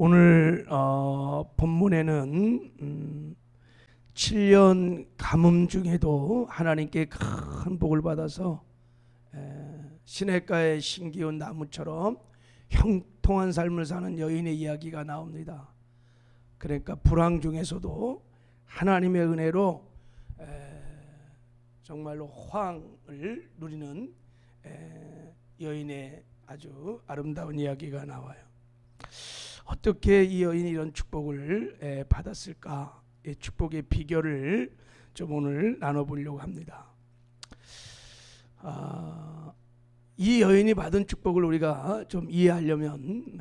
오늘 본문에는 7년 가뭄 중에도 하나님께 큰 복을 받아서 시냇가에 심기운 나무처럼 형통한 삶을 사는 여인의 이야기가 나옵니다. 그러니까 불황 중에서도 하나님의 은혜로 정말로 호황을 누리는 여인의 아주 아름다운 이야기가 나와요. 어떻게 이 여인이 이런 축복을 받았을까? 이 축복의 비결을 좀 오늘 나눠보려고 합니다. 이 여인이 받은 축복을 우리가 좀 이해하려면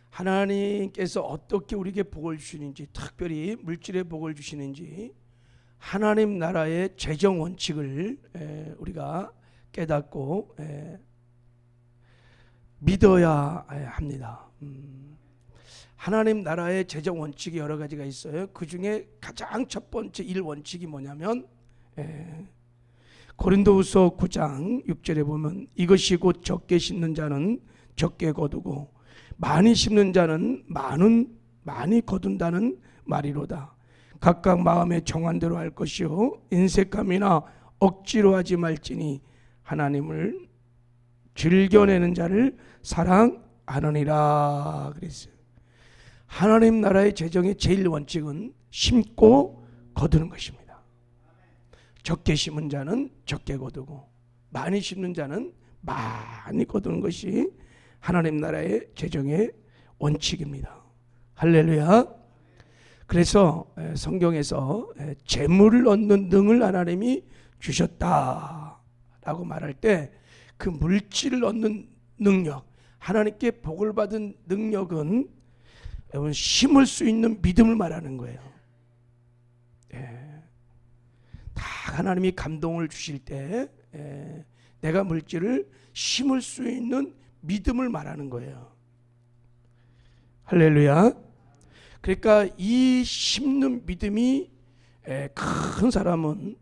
하나님께서 어떻게 우리에게 복을 주시는지, 특별히 물질의 복을 주시는지 하나님 나라의 재정 원칙을 우리가 깨닫고 믿어야 합니다. 하나님 나라의 재정 원칙이 여러 가지가 있어요. 그 중에 가장 첫 번째 1원칙이 뭐냐면 고린도후서 9장 6절에 보면 이것이 곧 적게 심는 자는 적게 거두고 많이 심는 자는 많이 거둔다는 말이로다. 각각 마음에 정한 대로 할 것이요 인색함이나 억지로 하지 말지니 하나님을 즐겨내는 자를 사랑하느니라 그랬어요. 하나님 나라의 재정의 제일 원칙은 심고 거두는 것입니다. 적게 심은 자는 적게 거두고 많이 심는 자는 많이 거두는 것이 하나님 나라의 재정의 원칙입니다. 할렐루야. 그래서 성경에서 재물을 얻는 능을 하나님이 주셨다라고 말할 때 그 물질을 얻는 능력, 하나님께 복을 받은 능력은 여러분 심을 수 있는 믿음을 말하는 거예요. 다 하나님이 감동을 주실 때 내가 물질을 심을 수 있는 믿음을 말하는 거예요. 할렐루야. 그러니까 이 심는 믿음이 큰 사람은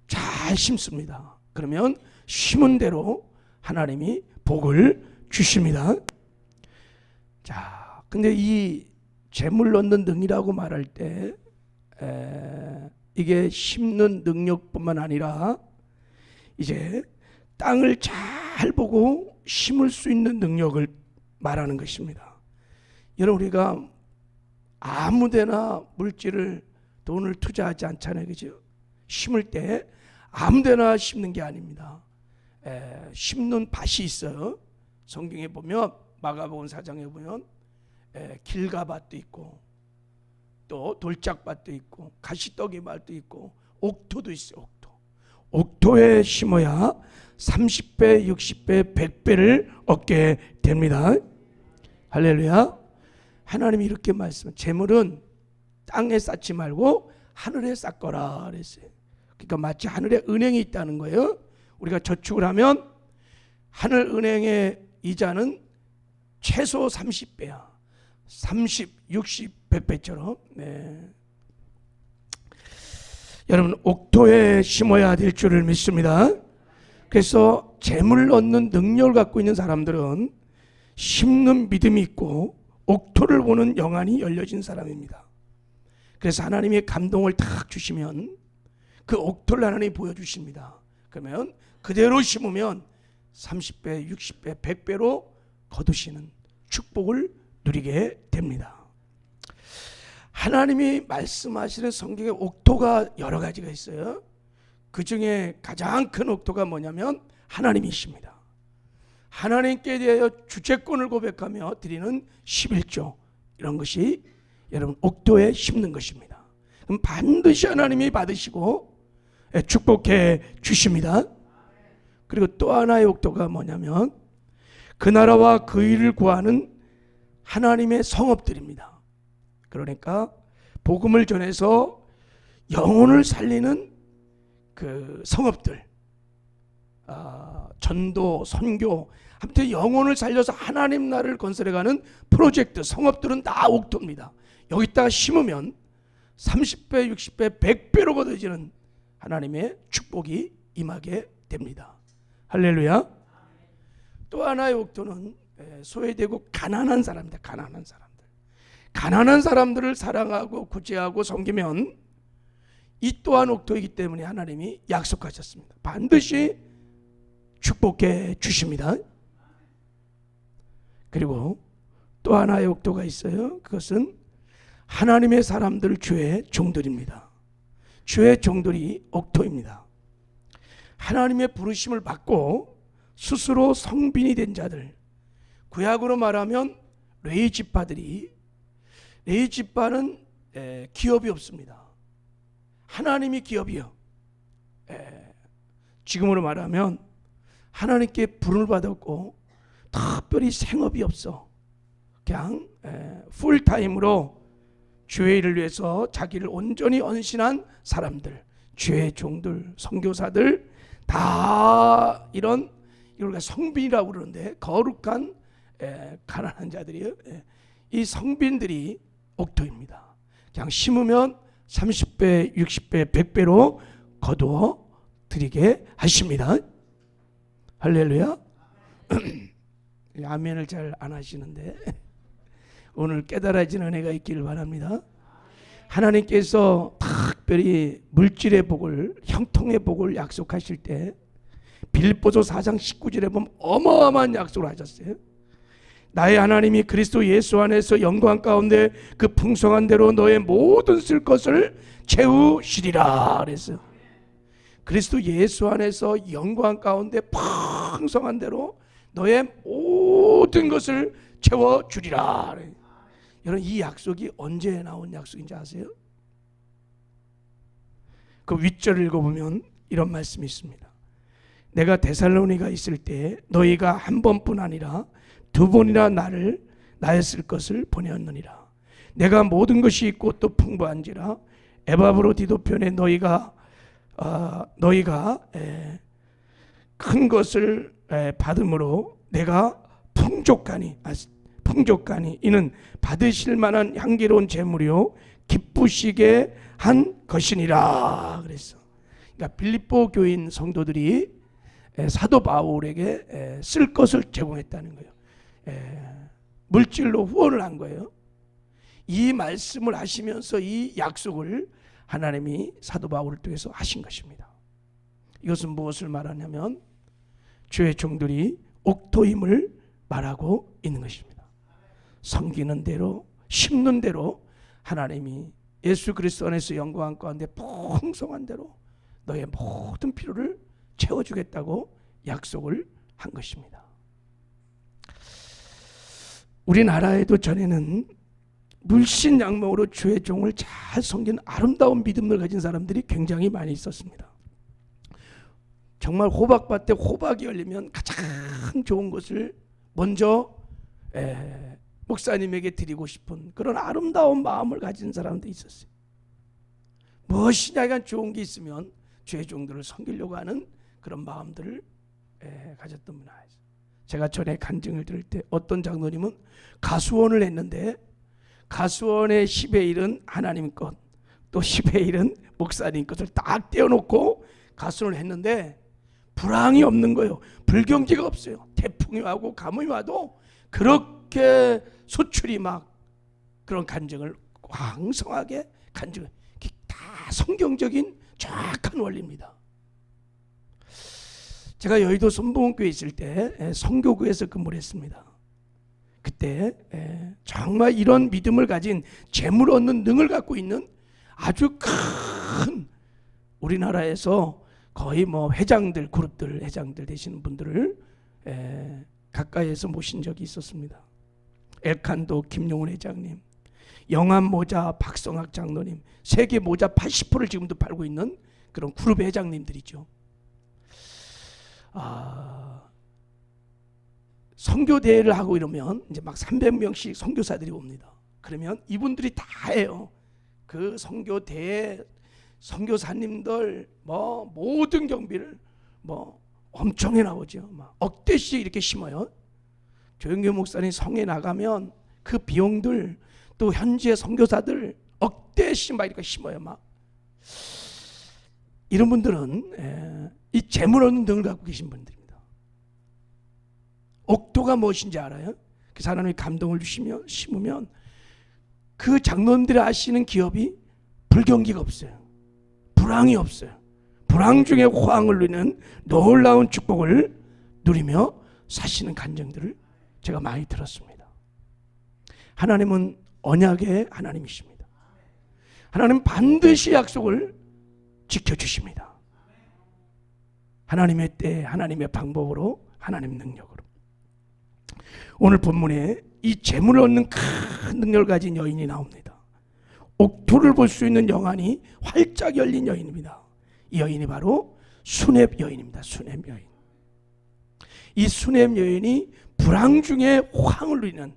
잘 심습니다. 그러면 심은 대로 하나님이 복을 주십니다. 자, 근데 이 재물 얻는 능이라고 말할 때 이게 심는 능력뿐만 아니라 이제 땅을 잘 보고 심을 수 있는 능력을 말하는 것입니다. 여러분 우리가 아무데나 물질을 돈을 투자하지 않잖아요, 그죠? 심을 때 아무데나 심는 게 아닙니다. 심는 밭이 있어요. 성경에 보면 마가복음 4장에 보면 길가밭도 있고 또 돌짝밭도 있고 가시떡이밭도 있고 옥토도 있어요. 옥토에 심어야 30배, 60배, 100배를 얻게 됩니다. 할렐루야. 하나님이 이렇게 말씀해요. 재물은 땅에 쌓지 말고 하늘에 쌓거라 그랬어요. 그러니까 마치 하늘에 은행이 있다는 거예요. 우리가 저축을 하면 하늘 은행의 이자는 최소 30배야. 30, 60, 100배처럼. 여러분 옥토에 심어야 될 줄을 믿습니다. 그래서 재물을 얻는 능력을 갖고 있는 사람들은 심는 믿음이 있고 옥토를 보는 영안이 열려진 사람입니다. 그래서 하나님의 감동을 탁 주시면 그 옥토를 하나님이 보여주십니다. 그러면 그대로 심으면 30배, 60배, 100배로 거두시는 축복을 누리게 됩니다. 하나님이 말씀하시는 성경에 옥토가 여러 가지가 있어요. 그 중에 가장 큰 옥토가 뭐냐면 하나님이십니다. 하나님께 대하여 주체권을 고백하며 드리는 11조 이런 것이 여러분 옥토에 심는 것입니다. 그럼 반드시 하나님이 받으시고 축복해 주십니다. 그리고 또 하나의 옥토가 뭐냐면 그 나라와 그 일을 구하는 하나님의 성업들입니다. 그러니까 복음을 전해서 영혼을 살리는 그 성업들, 전도, 선교, 아무튼 영혼을 살려서 하나님 나라를 건설해가는 프로젝트, 성업들은 다 옥토입니다. 여기다가 심으면 30배, 60배, 100배로 거둬지는 하나님의 축복이 임하게 됩니다. 할렐루야. 또 하나의 옥토는 소외되고 가난한 사람입니다. 가난한 사람들. 가난한 사람들을 사랑하고 구제하고 섬기면 이 또한 옥토이기 때문에 하나님이 약속하셨습니다. 반드시 축복해 주십니다. 그리고 또 하나의 옥토가 있어요. 그것은 하나님의 사람들, 주의 종들입니다. 주의 종들이 옥토입니다. 하나님의 부르심을 받고 스스로 성빈이 된 자들, 구약으로 말하면 레위 지파들이, 레위 지파는 기업이 없습니다. 하나님이 기업이요. 지금으로 말하면 하나님께 부름을 받았고 특별히 생업이 없어. 그냥 풀타임으로 주의 일을 위해서 자기를 온전히 헌신한 사람들, 주의 종들, 선교사들, 다 이런, 이걸 성빈이라고 그러는데 거룩한 가난한 자들이에요. 이 성빈들이 옥토입니다. 그냥 심으면 30배, 60배, 100배로 거두어 드리게 하십니다. 할렐루야. 아멘을 잘 안 하시는데 오늘 깨달아지는 은혜가 있기를 바랍니다. 하나님께서 특별히 물질의 복을, 형통의 복을 약속하실 때 빌립보서 4장 19절에 보면 어마어마한 약속을 하셨어요. 나의 하나님이 그리스도 예수 안에서 영광 가운데 그 풍성한 대로 너의 모든 쓸 것을 채우시리라 그랬어요. 그리스도 예수 안에서 영광 가운데 풍성한 대로 너의 모든 것을 채워주리라. 여러분, 이 약속이 언제 나온 약속인지 아세요? 그 윗절을 읽어보면 이런 말씀이 있습니다. 내가 데살로니가 있을 때 너희가 한 번뿐 아니라 두 번이나 나의 쓸 것을 보내었느니라. 내가 모든 것이 있고 또 풍부한지라 에바브로디도편에 너희가 큰 것을 받음으로 내가 풍족하니 이는 받으실 만한 향기로운 재물이요 기쁘시게 한 것이니라 그랬어. 그러니까 빌립보 교인 성도들이 사도 바울에게 쓸 것을 제공했다는 거예요. 물질로 후원을 한 거예요. 이 말씀을 하시면서 이 약속을 하나님이 사도 바울을 통해서 하신 것입니다. 이것은 무엇을 말하냐면 주의 종들이 옥토임을 말하고 있는 것입니다. 섬기는 대로, 심는 대로 하나님이 예수 그리스도 안에서 영광 가운데 풍성한 대로 너의 모든 필요를 채워주겠다고 약속을 한 것입니다. 우리나라에도 전에는 물신양목으로 주의 종을 잘 섬기는 아름다운 믿음을 가진 사람들이 굉장히 많이 있었습니다. 정말 호박밭에 호박이 열리면 가장 좋은 것을 먼저 목사님에게 드리고 싶은 그런 아름다운 마음을 가진 사람도 있었어요. 무엇이냐 하여간 좋은 게 있으면 주의 종들을 섬기려고 하는 그런 마음들을 가졌던 분이 있어요. 제가 전에 간증을 들을 때 어떤 장로님은 가수원을 했는데 가수원의 10의 1은 하나님 것, 또 10의 1은 목사님 것을 딱 떼어놓고 가수원을 했는데 불황이 없는 거예요. 불경기가 없어요. 태풍이 와고 가뭄이 와도 그렇게 소출이 막 그런 간증을 왕성하게 간증을, 다 성경적인 정확한 원리입니다. 제가 여의도 선봉교회 있을 때 성교구에서 근무를 했습니다. 그때 정말 이런 믿음을 가진 재물 얻는 능을 갖고 있는 아주 큰 우리나라에서 거의 뭐 회장들, 그룹들 회장들 되시는 분들을 가까이에서 모신 적이 있었습니다. 엘칸도 김용훈 회장님, 영암 모자 박성학 장로님, 세계 모자 80%를 지금도 팔고 있는 그런 그룹 회장님들이죠. 선교대회를 하고 이러면 이제 막 300명씩 선교사들이 옵니다. 그러면 이분들이 다 해요. 그 선교대회 선교사님들 뭐 모든 경비를 뭐 엄청 해 나오죠. 막 억대씩 이렇게 심어요. 조영교 목사님 성에 나가면 그 비용들 또 현지의 선교사들 억대씩 막 이렇게 심어요. 막 이런 분들은 이 재물 얻는 등을 갖고 계신 분들입니다. 옥토가 무엇인지 알아요? 그래서 하나님이 감동을 주시면 심으면 그 장로님들이 하시는 기업이 불경기가 없어요. 불황이 없어요. 불황 중에 호황을 누리는 놀라운 축복을 누리며 사시는 간증들을 제가 많이 들었습니다. 하나님은 언약의 하나님이십니다. 하나님은 반드시 약속을 지켜주십니다. 하나님의 때, 하나님의 방법으로, 하나님의 능력으로. 오늘 본문에 이 재물을 얻는 큰 능력을 가진 여인이 나옵니다. 옥토를 볼 수 있는 영안이 활짝 열린 여인입니다. 이 여인이 바로 수렙 여인입니다. 수렙 여인. 이 수렙 여인이 불황 중에 호황을 누리는,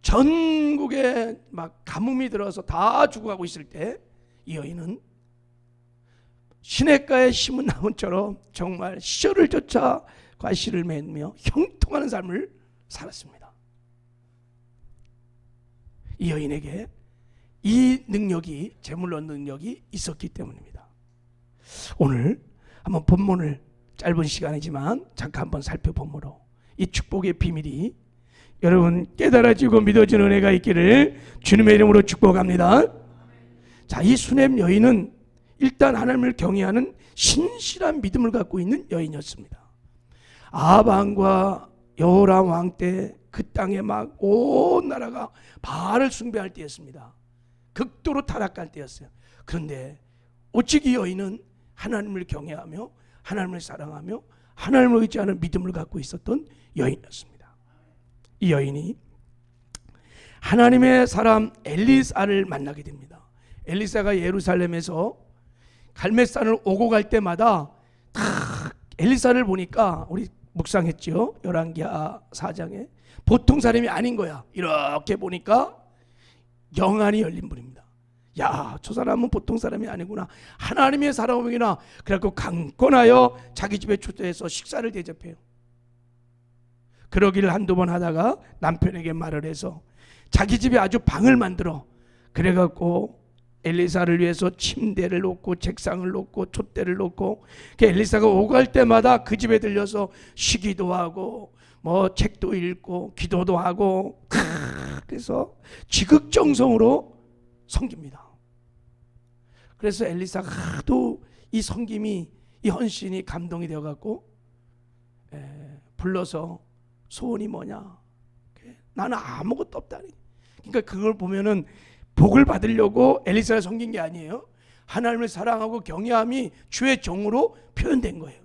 전국에 막 가뭄이 들어서 다 죽어가고 있을 때 이 여인은 시냇가에 심은 나무처럼 정말 시절을 쫓아 과실을 맺으며 형통하는 삶을 살았습니다. 이 여인에게 이 능력이, 재물 얻는 능력이 있었기 때문입니다. 오늘 한번 본문을, 짧은 시간이지만 잠깐 한번 살펴보므로 이 축복의 비밀이 여러분 깨달아지고 믿어지는 은혜가 있기를 주님의 이름으로 축복합니다. 자, 이 수넴 여인은 일단 하나님을 경외하는 신실한 믿음을 갖고 있는 여인이었습니다. 아합 왕과 여호람 왕 때 그 땅에 막 온 나라가 바알을 숭배할 때였습니다. 극도로 타락할 때였어요. 그런데 오직 이 여인은 하나님을 경외하며 하나님을 사랑하며 하나님을 의지하는 믿음을 갖고 있었던 여인이었습니다. 이 여인이 하나님의 사람 엘리사를 만나게 됩니다. 엘리사가 예루살렘에서 갈멜산을 오고 갈 때마다 탁 엘리사를 보니까, 우리 묵상했죠, 열왕기하 4장에. 보통 사람이 아닌 거야. 이렇게 보니까 영안이 열린 분입니다. 야, 저 사람은 보통 사람이 아니구나, 하나님의 사람이구나. 그래갖고 강권하여 자기 집에 초대해서 식사를 대접해요. 그러기를 한두 번 하다가 남편에게 말을 해서 자기 집에 아주 방을 만들어, 그래갖고 엘리사를 위해서 침대를 놓고 책상을 놓고 촛대를 놓고, 엘리사가 오고 갈 때마다 그 집에 들려서 쉬기도 하고 뭐 책도 읽고 기도도 하고, 그래서 지극정성으로 섬깁니다. 그래서 엘리사가 하도 이 섬김이, 이 헌신이 감동이 되어갖고 불러서 소원이 뭐냐, 나는 아무것도 없다니. 그러니까 그걸 보면은 복을 받으려고 엘리사를 섬긴 게 아니에요. 하나님을 사랑하고 경외함이 주의 종으로 표현된 거예요.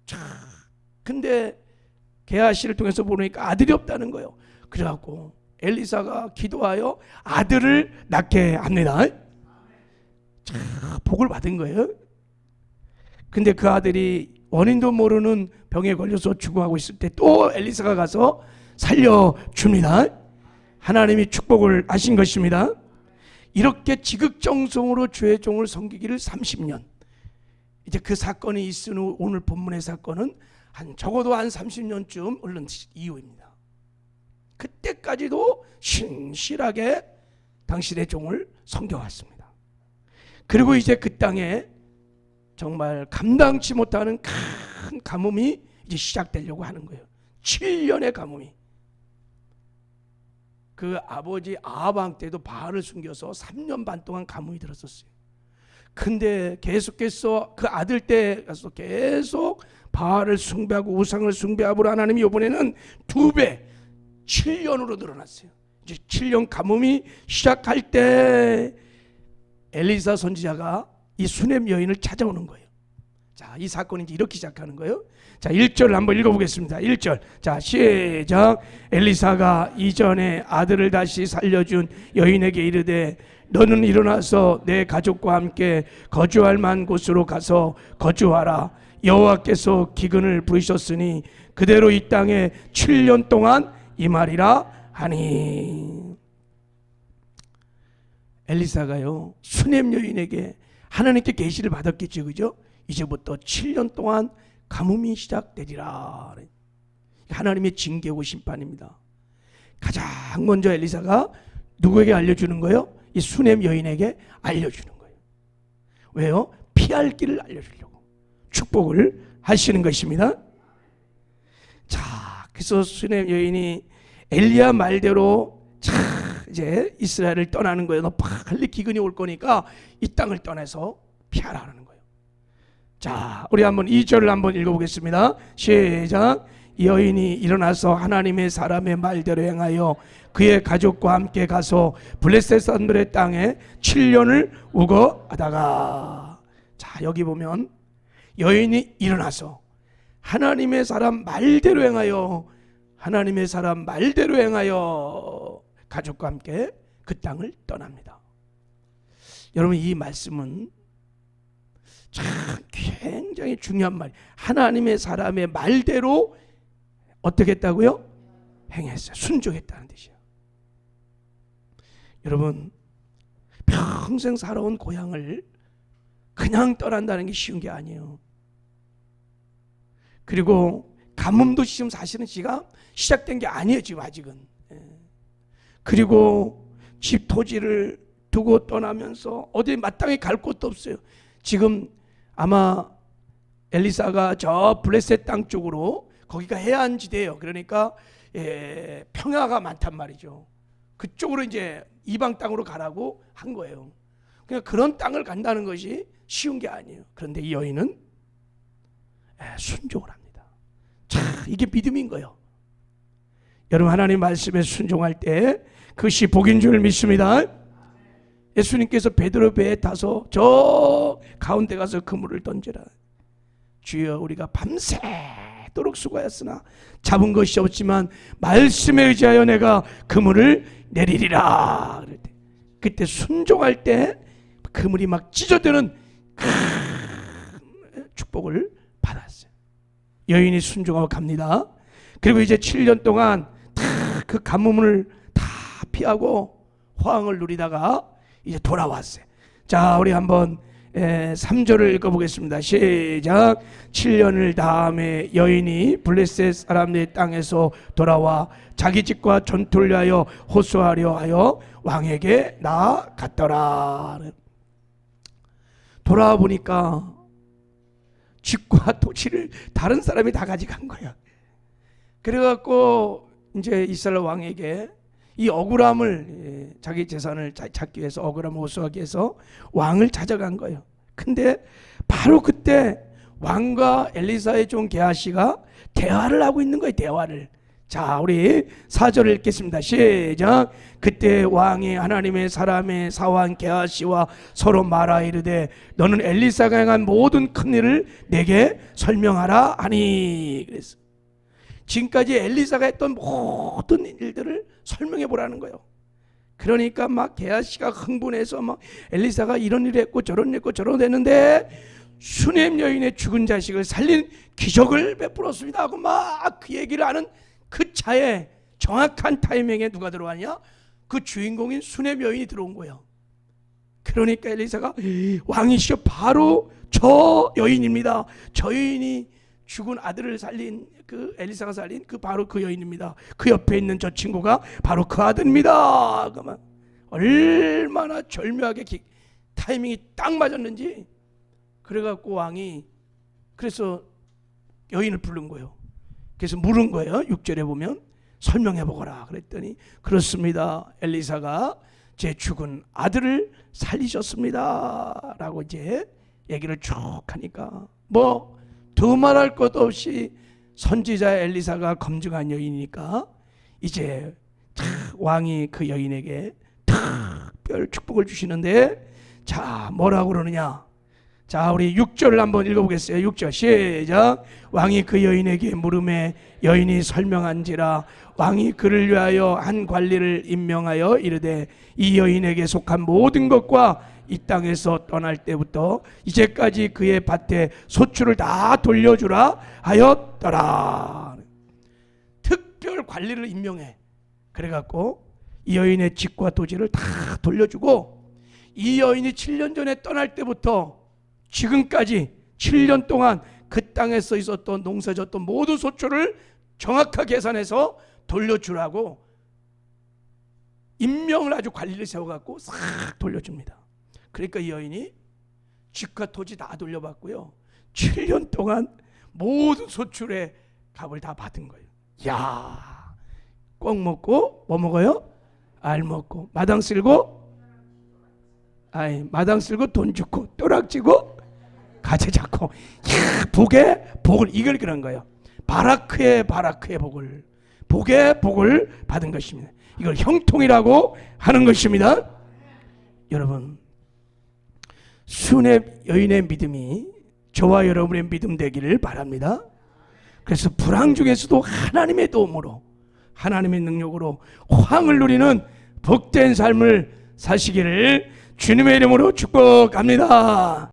자, 근데 게하시를 통해서 보니까 아들이 없다는 거예요. 그래갖고 엘리사가 기도하여 아들을 낳게 합니다. 자, 복을 받은 거예요. 근데 그 아들이 원인도 모르는 병에 걸려서 죽어가고 있을 때 또 엘리사가 가서 살려줍니다. 하나님이 축복을 하신 것입니다. 이렇게 지극정성으로 주의 종을 섬기기를 30년. 이제 그 사건이 있은 후 오늘 본문의 사건은 적어도 한 30년쯤 흘른 이후입니다. 그때까지도 신실하게 당신의 종을 섬겨왔습니다. 그리고 이제 그 땅에 정말 감당치 못하는 큰 가뭄이 이제 시작되려고 하는 거예요. 7년의 가뭄이. 그 아버지 아합 왕 때도 바알을 숨겨서 3년 반 동안 가뭄이 들었었어요. 근데 계속해서 그 아들 때 가서 계속 바알을 숭배하고 우상을 숭배하고, 하나님이 이번에는 2배 7년으로 늘어났어요. 이제 7년 가뭄이 시작할 때 엘리사 선지자가 이 수넴 여인을 찾아오는 거예요. 자, 이 사건이 이제 이렇게 시작하는 거예요. 자, 1절 한번 읽어보겠습니다. 1절. 자, 시작. 엘리사가 이전에 아들을 다시 살려준 여인에게 이르되 너는 일어나서 내 가족과 함께 거주할 만한 곳으로 가서 거주하라. 여호와께서 기근을 부르셨으니 그대로 이 땅에 7년 동안 임하리라 하니. 엘리사가요, 수넴 여인에게 하나님께 계시를 받았겠죠, 그죠? 이제부터 7년 동안 가뭄이 시작되리라. 하나님의 징계고 심판입니다. 가장 먼저 엘리사가 누구에게 알려주는 거예요? 이 수넴 여인에게 알려주는 거예요. 왜요? 피할 길을 알려주려고 축복을 하시는 것입니다. 자, 그래서 수넴 여인이 엘리야 말대로 자 이제 이스라엘을 떠나는 거예요. 너 빨리 기근이 올 거니까 이 땅을 떠나서 피하라는 거예요. 자, 우리 한번 2절을 한번 읽어보겠습니다. 시작. 여인이 일어나서 하나님의 사람의 말대로 행하여 그의 가족과 함께 가서 블레셋 사람들의 땅에 7년을 우거하다가, 자 여기 보면 여인이 일어나서 하나님의 사람 말대로 행하여, 하나님의 사람 말대로 행하여 가족과 함께 그 땅을 떠납니다. 여러분, 이 말씀은 참 굉장히 중요한 말이에요. 하나님의 사람의 말대로 어떻게 했다고요? 행했어요. 순종했다는 뜻이에요. 여러분, 평생 살아온 고향을 그냥 떠난다는 게 쉬운 게 아니에요. 그리고 가뭄도 지금 사실은 시작된 게 아니에요, 지금 아직은. 그리고 집 토지를 두고 떠나면서 어디 마땅히 갈 곳도 없어요. 지금 아마 엘리사가 저 블레셋 땅 쪽으로, 거기가 해안지대예요. 그러니까 평야가 많단 말이죠. 그쪽으로 이제 이방 땅으로 가라고 한 거예요. 그냥 그런 땅을 간다는 것이 쉬운 게 아니에요. 그런데 이 여인은 순종을 합니다. 자, 이게 믿음인 거예요. 여러분, 하나님 말씀에 순종할 때 그것이 복인 줄 믿습니다. 예수님께서 베드로 배에 타서 저 가운데 가서 그물을 던지라. 주여, 우리가 밤새도록 수고하였으나 잡은 것이 없지만 말씀에 의지하여 내가 그물을 내리리라. 그럴 때, 그때 순종할 때 그물이 막 찢어지는 축복을 받았어요. 여인이 순종하고 갑니다. 그리고 이제 7년 동안 다 그 가뭄을 다 피하고 호황을 누리다가 이제 돌아왔어요. 자, 우리 한번 3절을 읽어보겠습니다. 시작. 7년을 다음에 여인이 블레셋 사람의 땅에서 돌아와 자기 집과 전투를 위하여 호소하려 하여 왕에게 나아갔더라. 돌아와 보니까 집과 토지를 다른 사람이 다 가져간 거야. 그래갖고 이제 이스라엘 왕에게 이 억울함을, 자기 재산을 찾기 위해서, 억울함을 호소하기 위해서 왕을 찾아간 거예요. 근데 바로 그때 왕과 엘리사의 종 게하시가 대화를 하고 있는 거예요. 대화를. 자, 우리 4절을 읽겠습니다. 시작. 그때 왕이 하나님의 사람의 사환 게하시와 서로 말하 이르되 너는 엘리사가 행한 모든 큰 일을 내게 설명하라 하니. 그래서 지금까지 엘리사가 했던 모든 일들을 설명해 보라는 거예요. 그러니까 막 게하시가 흥분해서 막 엘리사가 이런 일을 했고 저런 일 했고 저런 했는데 수넴 여인의 죽은 자식을 살린 기적을 베풀었습니다 하고 막 그 얘기를 하는 그 차에 정확한 타이밍에 누가 들어왔냐? 그 주인공인 수넴 여인이 들어온 거예요. 그러니까 엘리사가 왕이시여, 바로 저 여인입니다. 저 여인이 죽은 아들을 살린, 그 엘리사가 살린 바로 그 여인입니다. 그 옆에 있는 저 친구가 바로 그 아들입니다. 그만 얼마나 절묘하게 타이밍이 딱 맞았는지. 그래갖고 왕이 그래서 여인을 부른 거예요. 그래서 물은 거예요. 6절에 보면 설명해 보거라 그랬더니 그렇습니다. 엘리사가 제 죽은 아들을 살리셨습니다 라고 이제 얘기를 쭉 하니까 뭐 더 말할 것도 없이 선지자 엘리사가 검증한 여인이니까 이제 왕이 그 여인에게 특별 축복을 주시는데, 자 뭐라고 그러느냐. 자, 우리 6절을 한번 읽어보겠어요. 6절 시작. 왕이 그 여인에게 물음에 여인이 설명한지라 왕이 그를 위하여 한 관리를 임명하여 이르되 이 여인에게 속한 모든 것과 이 땅에서 떠날 때부터 이제까지 그의 밭에 소출을 다 돌려주라 하였더라. 특별 관리를 임명해. 그래갖고 이 여인의 집과 토지를 다 돌려주고, 이 여인이 7년 전에 떠날 때부터 지금까지 7년 동안 그 땅에서 있었던 농사졌던 모든 소출을 정확하게 계산해서 돌려주라고 임명을, 아주 관리를 세워갖고 싹 돌려줍니다. 그러니까 이 여인이 집과 토지 다 돌려받고요, 7년 동안 모든 소출의 값을 다 받은 거예요. 야, 꼭 먹고 뭐 먹어요? 알 먹고 마당 쓸고 마당 쓸고 돈 주고 또락지고 가재 잡고 복에 복을 이걸 그런 거예요. 바라크의 복을 복의 복을 받은 것입니다. 이걸 형통이라고 하는 것입니다. 여러분, 순의 여인의 믿음이 저와 여러분의 믿음 되기를 바랍니다. 그래서 불황 중에서도 하나님의 도움으로 하나님의 능력으로 황을 누리는 복된 삶을 사시기를 주님의 이름으로 축복합니다.